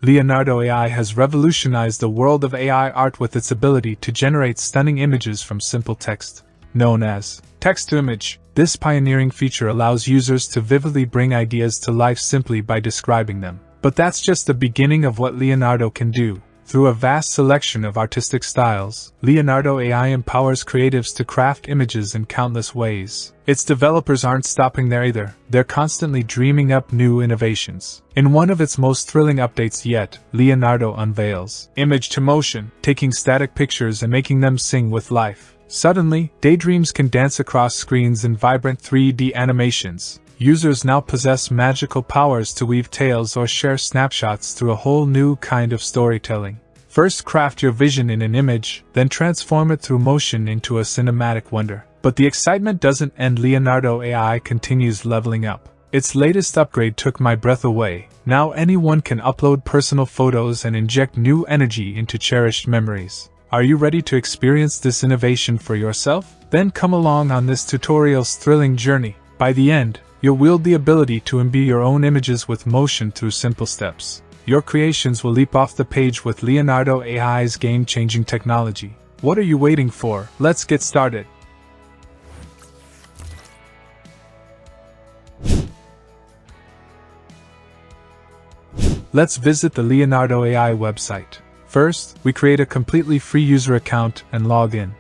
Leonardo AI has revolutionized the world of AI art with its ability to generate stunning images from simple text. Known as text-to-image, this pioneering feature allows users to vividly bring ideas to life simply by describing them. But that's just the beginning of what Leonardo can do. Through a vast selection of artistic styles, Leonardo AI empowers creatives to craft images in countless ways. Its developers aren't stopping there either, they're constantly dreaming up new innovations. In one of its most thrilling updates yet, Leonardo unveils image to motion, taking static pictures and making them sing with life. Suddenly, daydreams can dance across screens in vibrant 3D animations. Users now possess magical powers to weave tales or share snapshots through a whole new kind of storytelling. First craft your vision in an image, then transform it through motion into a cinematic wonder. But the excitement doesn't end. Leonardo AI continues leveling up. Its latest upgrade took my breath away. Now anyone can upload personal photos and inject new energy into cherished memories. Are you ready to experience this innovation for yourself? Then come along on this tutorial's thrilling journey. By the end, you'll wield the ability to imbue your own images with motion through simple steps. Your creations will leap off the page with Leonardo AI's game-changing technology. What are you waiting for? Let's get started. Let's visit the Leonardo AI website. First, we create a completely free user account and log in.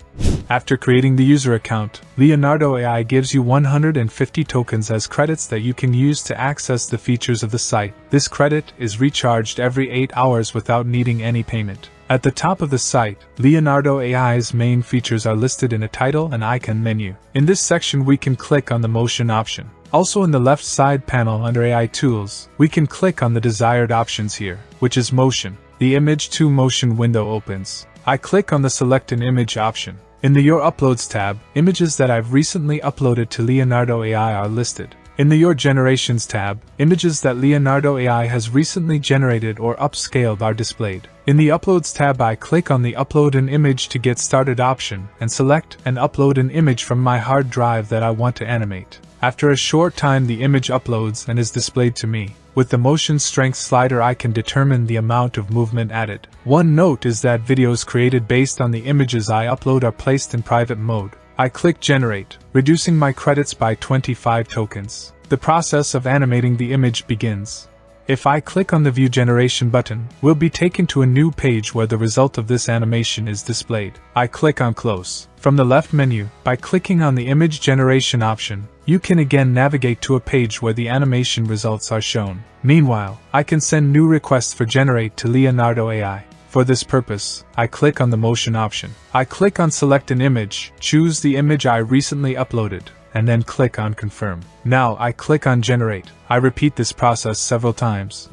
After creating the user account, Leonardo AI gives you 150 tokens as credits that you can use to access the features of the site. This credit is recharged every 8 hours without needing any payment. At the top of the site, Leonardo AI's main features are listed in a title and icon menu. In this section we can click on the motion option. Also in the left side panel under AI Tools, we can click on the desired options here, which is motion. The Image to Motion window opens. I click on the Select an Image option. In the Your Uploads tab, images that I've recently uploaded to Leonardo AI are listed. In the Your Generations tab, images that Leonardo AI has recently generated or upscaled are displayed. In the Uploads tab I click on the Upload an Image to Get Started option and select and upload an image from my hard drive that I want to animate. After a short time the image uploads and is displayed to me. With the motion strength slider I can determine the amount of movement added. One note is that videos created based on the images I upload are placed in private mode. I click Generate, reducing my credits by 25 tokens. The process of animating the image begins. If I click on the View Generation button, we'll be taken to a new page where the result of this animation is displayed. I click on Close. From the left menu, by clicking on the Image Generation option, you can again navigate to a page where the animation results are shown. Meanwhile, I can send new requests for Generate to Leonardo AI. For this purpose, I click on the Motion option. I click on Select an Image, choose the image I recently uploaded, and then click on Confirm. Now I click on Generate. I repeat this process several times.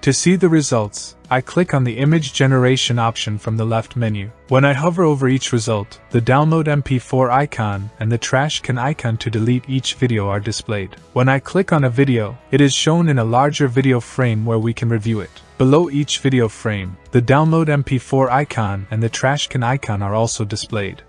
To see the results, I click on the Image Generation option from the left menu. When I hover over each result, the Download MP4 icon and the Trash Can icon to delete each video are displayed. When I click on a video, it is shown in a larger video frame where we can review it. Below each video frame, the Download MP4 icon and the Trash Can icon are also displayed.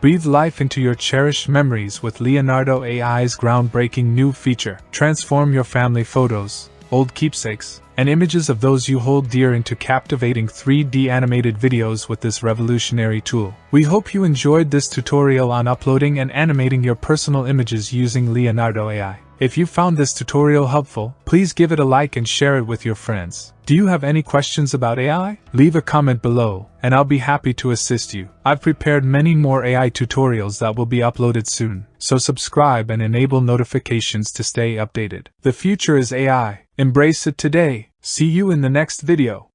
Breathe life into your cherished memories with Leonardo AI's groundbreaking new feature. Transform your family photos, old keepsakes, and images of those you hold dear into captivating 3D animated videos with this revolutionary tool. We hope you enjoyed this tutorial on uploading and animating your personal images using Leonardo AI. If you found this tutorial helpful, please give it a like and share it with your friends. Do you have any questions about AI? Leave a comment below, and I'll be happy to assist you. I've prepared many more AI tutorials that will be uploaded soon, so subscribe and enable notifications to stay updated. The future is AI. Embrace it today. See you in the next video.